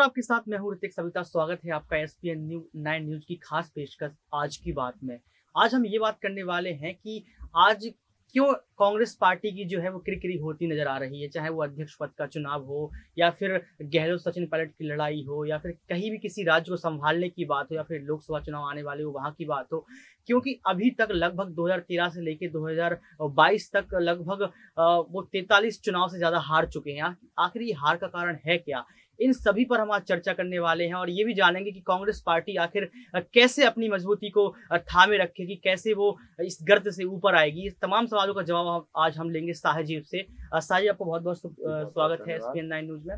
आपके साथ मैं हूं ऋतिक सविता। स्वागत है आपका एसपीएन 9 न्यूज की खास पेशकश आज की बात में। आज हम ये बात करने वाले हैं कि आज क्यों कांग्रेस पार्टी की जो है वो किरकिरी होती नजर आ रही है, चाहे वो अध्यक्ष पद का चुनाव हो या फिर गहलोत सचिन पायलट की लड़ाई हो या फिर कहीं भी किसी राज्य को संभालने की बात हो या फिर लोकसभा चुनाव आने वाले हो वहां की बात हो। क्योंकि अभी तक लगभग 2013 से लेकर 2022 तक लगभग वो 43 चुनाव से ज्यादा हार चुके हैं। आखिर ये हार का कारण है क्या, इन सभी पर हम आज चर्चा करने वाले हैं और ये भी जानेंगे कि कांग्रेस पार्टी आखिर कैसे अपनी मजबूती को थामे रखेगी, कैसे वो इस गर्त से ऊपर आएगी। इस तमाम सवालों का जवाब आज हम लेंगे साहिब से। साहिब, आपको बहुत बहुत स्वागत है एसपीएन 9 न्यूज में।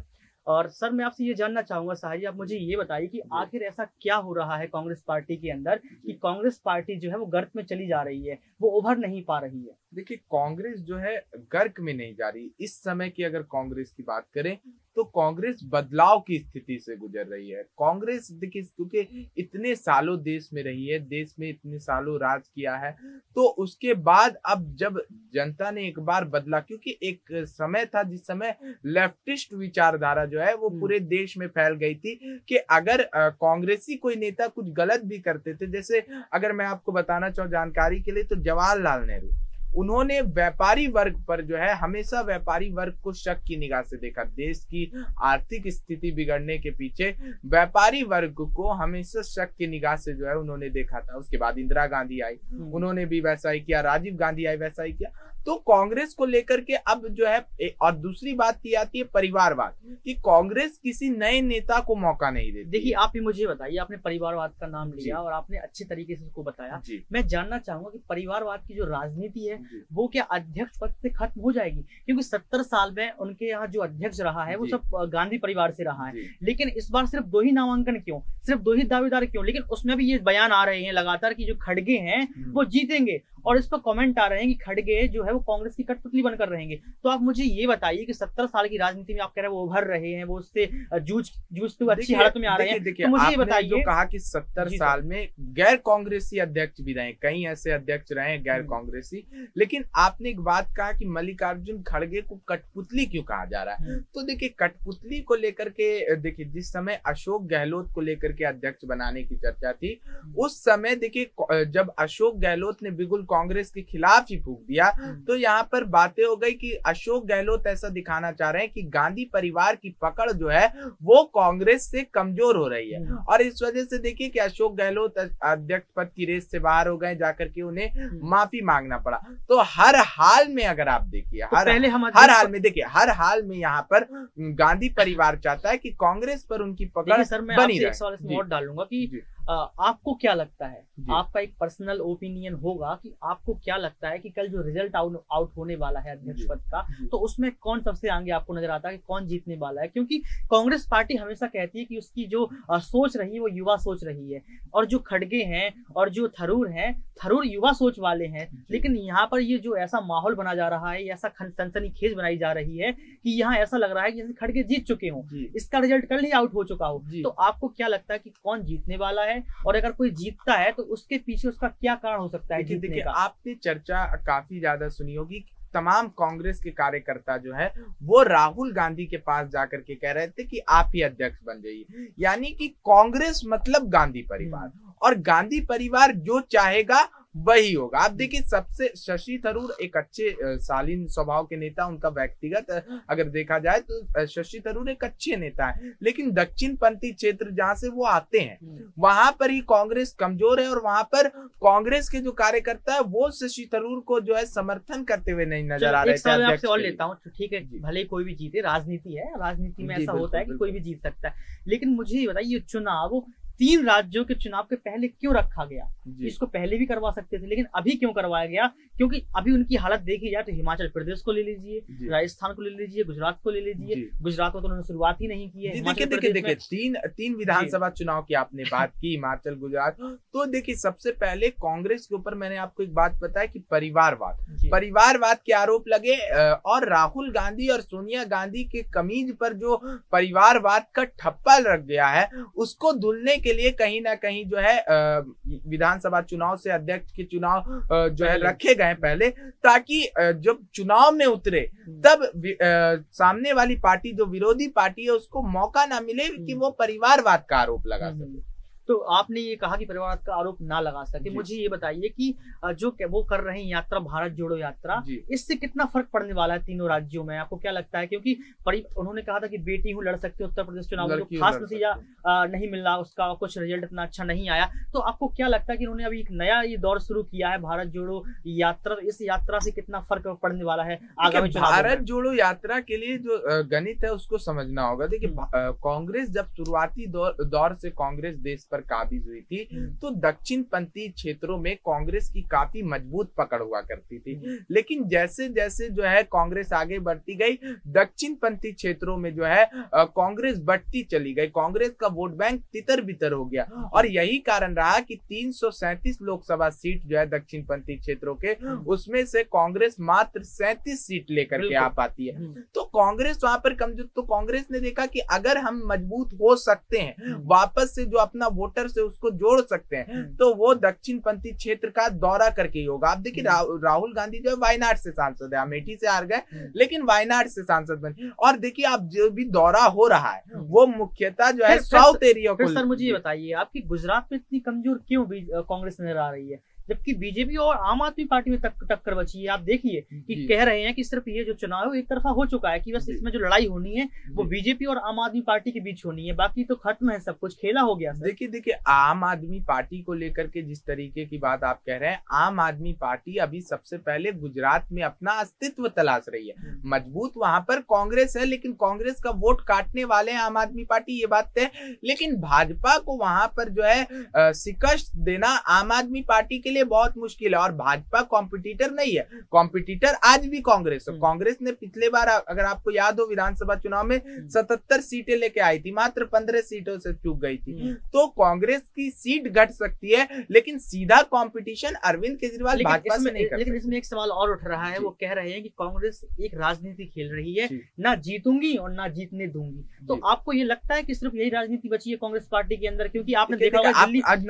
और सर, मैं आपसे ये जानना चाहूंगा साहिब, आप मुझे ये बताइए कि आखिर ऐसा क्या हो रहा है कांग्रेस पार्टी के अंदर कि कांग्रेस पार्टी जो है वो गर्त में चली जा रही है, वो उभर नहीं पा रही है। देखिए, कांग्रेस जो है गर्क में नहीं जा रही। इस समय की अगर कांग्रेस की बात करें तो कांग्रेस बदलाव की स्थिति से गुजर रही है। कांग्रेस देखिए, क्योंकि इतने सालों देश में रही है, देश में इतने सालों राज किया है, तो उसके बाद अब जब जनता ने एक बार बदला, क्योंकि एक समय था जिस समय लेफ्टिस्ट विचारधारा जो है वो पूरे देश में फैल गई थी कि अगर कांग्रेसी कोई नेता कुछ गलत भी करते थे, जैसे अगर मैं आपको बताना चाहूँ जानकारी के लिए, तो जवाहरलाल नेहरू, उन्होंने व्यापारी वर्ग पर जो है हमेशा व्यापारी वर्ग को शक की निगाह से देखा। देश की आर्थिक स्थिति बिगड़ने के पीछे व्यापारी वर्ग को हमेशा शक की निगाह से जो है उन्होंने देखा था। उसके बाद इंदिरा गांधी आई, उन्होंने भी वैसा ही किया, राजीव गांधी आई, वैसा ही किया। तो कांग्रेस को लेकर के अब जो है, और दूसरी बात की आती है परिवारवाद, कि कांग्रेस किसी नए नेता को मौका नहीं देती। देखिए, आप ही मुझे बताइए, आपने परिवारवाद का नाम लिया और आपने अच्छे तरीके से उसको बताया। मैं जानना चाहूंगा कि परिवारवाद की जो राजनीति है वो क्या अध्यक्ष पद से खत्म हो जाएगी? क्योंकि 70 साल में उनके यहाँ जो अध्यक्ष रहा है वो सब गांधी परिवार से रहा है, लेकिन इस बार सिर्फ 2 ही नामांकन क्यों, सिर्फ 2 ही दावेदार क्यों? लेकिन उसमें भी ये बयान आ रहे हैं लगातार कि जो खड़गे हैं वो जीतेंगे, और इस पर कमेंट आ रहे हैं कि खड़गे जो है वो कांग्रेस की कठपुतली बनकर रहेंगे। तो आप मुझे ये बताइए कि 70 साल की राजनीति में आप कह रहे हैं वो उभर रहे हैं, वो उससे जूझते हुए अच्छी हालत में आ रहे हैं। देखिए, तो मुझे ये आपने बताइए, जो कहा कि 70 साल में गैर कांग्रेसी अध्यक्ष भी रहे, कई ऐसे अध्यक्ष रहे गैर कांग्रेसी, लेकिन आपने एक बात कहा कि मल्लिकार्जुन खड़गे को कठपुतली क्यों कहा जा रहा है। तो देखिए, कठपुतली को लेकर के, देखिए जिस समय अशोक गहलोत को लेकर के अध्यक्ष बनाने की चर्चा थी, उस समय देखिए जब अशोक गहलोत ने बिल्कुल कांग्रेस के खिलाफ ही फूंक दिया, तो यहाँ पर बातें हो गई कि अशोक गहलोत ऐसा दिखाना चाह रहे हैं कि गांधी परिवार की पकड़ जो है वो कांग्रेस से कमजोर हो रही है, और इस वजह से देखिए कि अशोक गहलोत अध्यक्ष पद की रेस से बाहर हो गए, जाकर के उन्हें माफी मांगना पड़ा। तो हर हाल में अगर आप देखिए, हर हाल में यहाँ पर गांधी परिवार चाहता है कि कांग्रेस पर उनकी पकड़ बनी रहे। एक सवाल इसमें और डालूंगा कि आपको क्या लगता है, आपका एक पर्सनल ओपिनियन होगा कि आपको क्या लगता है कि कल जो रिजल्ट आउट होने वाला है अध्यक्ष पद का, तो उसमें कौन सबसे आगे आपको नजर आता है कि कौन जीतने वाला है? क्योंकि कांग्रेस पार्टी हमेशा कहती है कि उसकी जो सोच रही है वो युवा सोच रही है, और जो खड़गे हैं और जो थरूर हैं, थरूर युवा सोच वाले हैं। लेकिन यहाँ पर ये जो ऐसा माहौल बना जा रहा है, ऐसा सनसनीखेज बनाई जा रही है कि यहाँ ऐसा लग रहा है कि जैसे खड़गे जीत चुके हों, इसका रिजल्ट कल ही आउट हो चुका हो। तो आपको क्या लगता है कि कौन जीतने वाला है, और अगर कोई जीतता है तो उसके पीछे उसका क्या कारण हो सकता है? देखिए, आपने चर्चा काफी ज्यादा सुनी होगी। तमाम कांग्रेस के कार्यकर्ता जो है वो राहुल गांधी के पास जाकर के कह रहे थे कि आप ही अध्यक्ष बन जाइए, यानी कि कांग्रेस मतलब गांधी परिवार, और गांधी परिवार जो चाहेगा वही होगा। आप देखिए, सबसे शशि थरूर एक अच्छे शालीन स्वभाव के नेता, उनका व्यक्तिगत अगर देखा जाए तो शशि थरूर एक अच्छे नेता है, लेकिन दक्षिण पंथी क्षेत्र जहां से वो आते हैं वहां पर ही कांग्रेस कमजोर है, और वहां पर कांग्रेस के जो कार्यकर्ता है वो शशि थरूर को जो है समर्थन करते हुए नहीं नजर आ रहे थे। आपसे और लेता हूँ, ठीक है, भले कोई भी जीते, राजनीति है, राजनीति में ऐसा होता है कि कोई भी जीत सकता है, लेकिन मुझे ये बताइए, चुनाव 3 राज्यों के चुनाव के पहले क्यों रखा गया? इसको पहले भी करवा सकते थे, लेकिन अभी क्यों करवाया गया? क्योंकि अभी उनकी हालत देखी जाए तो हिमाचल प्रदेश को ले लीजिए, राजस्थान को ले लीजिए, गुजरात को ले लीजिए। गुजरात में तो उन्होंने शुरुआत ही नहीं की है। देखिए, तीन विधानसभा चुनाव की आपने बात की, हिमाचल, गुजरात। तो देखिए, सबसे पहले कांग्रेस के ऊपर मैंने आपको एक बात बताया कि परिवारवाद के आरोप लगे, और राहुल गांधी और सोनिया गांधी के कमीज पर जो परिवारवाद का ठप्पा लग गया है, उसको धुलने के के लिए कहीं ना कहीं जो है विधानसभा चुनाव से अध्यक्ष के चुनाव जो है रखे गए पहले, ताकि जब चुनाव में उतरे तब सामने वाली पार्टी जो विरोधी पार्टी है उसको मौका ना मिले कि वो परिवारवाद का आरोप लगा सके। तो आपने ये कहा कि परिवार का आरोप ना लगा सके, मुझे ये बताइए कि जो वो कर रहे हैं यात्रा, भारत जोड़ो यात्रा, इससे कितना फर्क पड़ने वाला है तीनों राज्यों में, आपको क्या लगता है? क्योंकि उन्होंने कहा था कि बेटी हूँ, लड़ सकते हो उत्तर प्रदेश चुनाव में, तो खास नतीजा नहीं मिल रहा, उसका कुछ रिजल्ट इतना अच्छा नहीं आया, तो आपको क्या लगता है कि उन्होंने अभी एक नया ये दौर शुरू किया है भारत जोड़ो यात्रा, इस यात्रा से कितना फर्क पड़ने वाला है आगामी चुनाव? भारत जोड़ो यात्रा के लिए जो गणित है उसको समझना होगा। देखिए, कांग्रेस जब शुरुआती दौर से कांग्रेस देश पर काबिज हुई थी तो दक्षिण पंथी क्षेत्रों में कांग्रेस की काफी मजबूत पकड़ हुआ करती थी, लेकिन जैसे जैसे जो है कांग्रेस आगे बढ़ती गई, दक्षिण पंथी क्षेत्रों में जो है कांग्रेस बढ़ती चली गई, कांग्रेस का वोट बैंक तितर बितर हो गया, और यही कारण रहा कि 337 लोकसभा सीट जो है दक्षिण पंथी क्षेत्रों के, उसमें से कांग्रेस मात्र 37 सीट लेकर के आ पाती है। तो कांग्रेस वहां पर कमजोर, तो कांग्रेस ने देखा कि अगर हम मजबूत हो सकते हैं, वापस से जो अपना वोटर से उसको जोड़ सकते हैं, तो वो दक्षिण पंथी क्षेत्र का दौरा करके ही होगा। आप देखिए, राहुल गांधी जो है वायनाड से सांसद है, अमेठी से हार गए लेकिन वायनाड से सांसद बने, और देखिए आप जो भी दौरा हो रहा है वो मुख्यतः जो है साउथ एरिया को। सर मुझे ये बताइए, आपकी गुजरात में इतनी कमजोर क्यों कांग्रेस नजर आ रही है, जबकि बीजेपी और आम आदमी पार्टी में टक्कर बची है? आप देखिए कि कह रहे हैं कि सिर्फ ये जो चुनाव है वो एक तरफा हो चुका है, कि बस इसमें जो लड़ाई होनी है वो बीजेपी और आम आदमी पार्टी के बीच होनी है, बाकी तो खत्म है, सब कुछ खेला हो गया। देखिए आम आदमी पार्टी को लेकर के जिस तरीके की बात आप कह रहे हैं, आम आदमी पार्टी अभी सबसे पहले गुजरात में अपना अस्तित्व तलाश रही है। मजबूत वहां पर कांग्रेस है, लेकिन कांग्रेस का वोट काटने वाले आम आदमी पार्टी, ये बात है, लेकिन भाजपा को वहां पर जो है शिकस्त देना आम आदमी पार्टी के लिए बहुत मुश्किल है, और भाजपा कॉम्पिटिटर नहीं है, कॉम्पिटिटर आज भी कांग्रेस है। कांग्रेस ने पिछले बार अगर आपको याद हो विधानसभा चुनाव में 77 सीटें लेके आई थी, मात्र 15 सीटों से चूक गई थी, तो कांग्रेस की सीट घट सकती है, लेकिन सीधा कंपटीशन अरविंद केजरीवाल भाजपा से नहीं कर सकते। लेकिन इसमें एक सवाल और उठ रहा है, वो कह रहे हैं कि कांग्रेस एक राजनीति खेल रही है, ना जीतूंगी और ना जीतने दूंगी, तो आपको ये लगता है कि सिर्फ यही राजनीति बची है कांग्रेस पार्टी के अंदर? क्योंकि आपने देखा होगा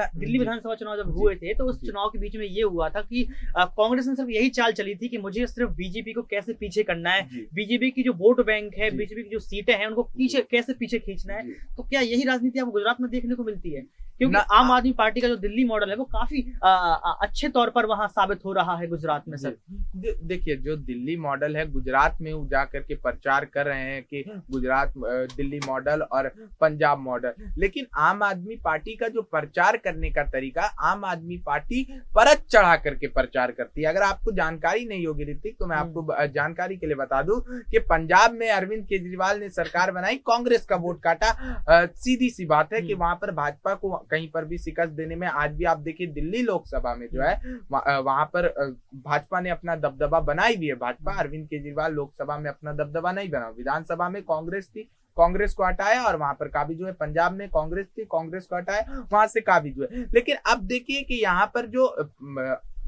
दिल्ली विधानसभा चुनाव जब हुए थे तो उस चुनाव के बीच में ये हुआ था कि कांग्रेस ने सिर्फ यही चाल चली थी कि मुझे सिर्फ बीजेपी को कैसे पीछे करना है, बीजेपी की जो वोट बैंक है, बीजेपी की जो सीटें हैं उनको कैसे पीछे खींचना है। तो क्या यही राजनीति आपको गुजरात में देखने को मिलती है? क्योंकि आम आदमी पार्टी का जो दिल्ली मॉडल है वो काफी अच्छे तौर पर वहां साबित हो रहा है गुजरात में। सर देखिए, जो दिल्ली मॉडल है, गुजरात में वो जाकर के प्रचार कर रहे हैं कि गुजरात दिल्ली मॉडल और पंजाब मॉडल, लेकिन आम आदमी पार्टी का जो प्रचार करने का तरीका, आम आदमी पार्टी परत चढ़ा करके प्रचार करती है। अगर आपको जानकारी नहीं होगी ऋतिक, तो मैं आपको जानकारी के लिए बता दूं कि पंजाब में अरविंद केजरीवाल ने सरकार बनाई, कांग्रेस का वोट काटा, सीधी सी बात है कि वहां पर भाजपा को कहीं पर भी शिकस्त देने में, आज भी आप देखिए दिल्ली लोकसभा में जो है वहां पर भाजपा ने अपना दबदबा बनाई भी है। भाजपा, अरविंद केजरीवाल लोकसभा में अपना दबदबा नहीं बना, विधानसभा में कांग्रेस थी, कांग्रेस को हटाया, और वहां पर काबिज हुए। पंजाब में कांग्रेस थी, कांग्रेस को हटाया, वहां से काबिज हुए। लेकिन अब देखिए कि यहाँ पर जो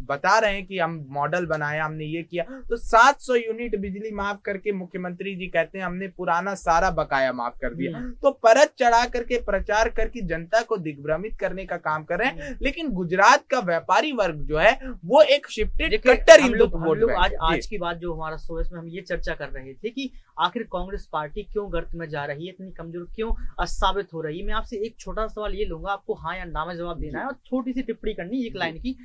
बता रहे हैं कि हम मॉडल बनाया, हमने ये किया, तो 700 यूनिट बिजली माफ करके मुख्यमंत्री जी कहते हैं हमने पुराना सारा बकाया माफ कर दिया। तो परत चढ़ा करके प्रचार करके जनता को दिग्भ्रमित करने का काम कर रहे हैं। लेकिन गुजरात का व्यापारी वर्ग जो है वो एक शिफ्टेड कट्टर हिंदुत्व वोट बैंक। आज की बात जो हमारा शो, इसमें हम ये चर्चा कर रहे थे कि आखिर कांग्रेस पार्टी क्यों गर्त में जा रही है, इतनी कमजोर क्यों साबित हो रही है। मैं आपसे एक छोटा सवाल ये लूंगा, आपको हाँ या ना में जवाब देना है, और छोटी सी टिप्पणी करनी एक लाइन की,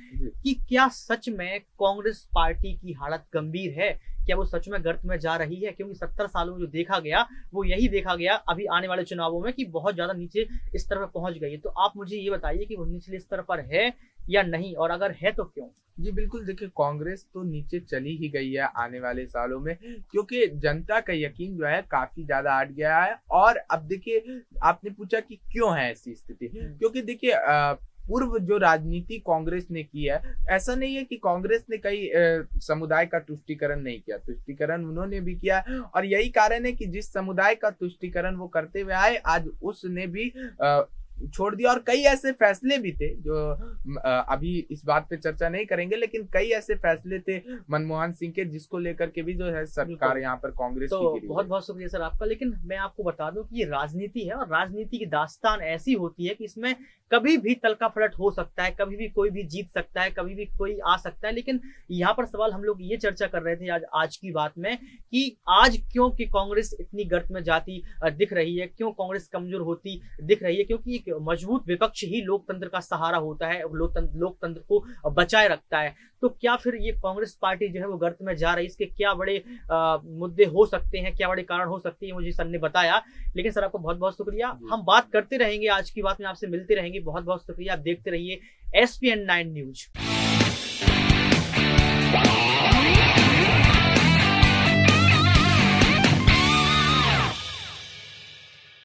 कि क्या सच में कांग्रेस पार्टी की हालत गंभीर है? क्या वो सच में गर्त में जा रही है? क्योंकि 70 सालों में जो देखा गया वो यही देखा गया अभी आने वाले चुनावों में कि बहुत ज्यादा नीचे स्तर पर पहुंच गई है। तो आप मुझे ये बताइए कि वो निचले स्तर पर है या नहीं, और अगर है तो क्यों? जी बिल्कुल, देखिए कांग्रेस तो नीचे चली ही गई है आने वाले सालों में, क्योंकि जनता का यकीन जो है काफी ज्यादा हट गया है। और अब देखिए, आपने पूछा कि क्यों है ऐसी स्थिति, क्योंकि देखिए पूर्व जो राजनीति कांग्रेस ने की है, ऐसा नहीं है कि कांग्रेस ने कई समुदाय का तुष्टीकरण नहीं किया, तुष्टीकरण उन्होंने भी किया, और यही कारण है कि जिस समुदाय का तुष्टीकरण वो करते हुए आए, आज उसने भी छोड़ दिया। और कई ऐसे फैसले भी थे जो अभी इस बात पे चर्चा नहीं करेंगे, लेकिन कई ऐसे फैसले थे मनमोहन सिंह के जिसको लेकर के भी जो है सरकार यहाँ पर कांग्रेस तो की गिरी। बहुत बहुत शुक्रिया सर आपका। लेकिन मैं आपको बता दूं कि ये राजनीति है और राजनीति की दास्तान ऐसी होती है कि इसमें कभी भी तलका फलट हो सकता है, कभी भी कोई भी जीत सकता है, कभी भी कोई आ सकता है। लेकिन यहाँ पर सवाल हम लोग ये चर्चा कर रहे थे आज की बात में कि आज क्यों कि कांग्रेस इतनी गर्त में जाती दिख रही है, क्यों कांग्रेस कमजोर होती दिख रही है, क्योंकि एक मजबूत विपक्ष ही लोकतंत्र का सहारा होता है, लोकतंत्र को बचाए रखता है। तो क्या फिर ये कांग्रेस पार्टी जो है वो गर्त में जा रही है, इसके क्या बड़े मुद्दे हो सकते हैं, क्या बड़े कारण हो सकते हैं, मुझे सर ने बताया। लेकिन सर आपको बहुत बहुत शुक्रिया। हम बात करते रहेंगे, आज की बात में आपसे मिलते रहेंगे। बहुत बहुत शुक्रिया। आप देखते रहिए SPN9 न्यूज।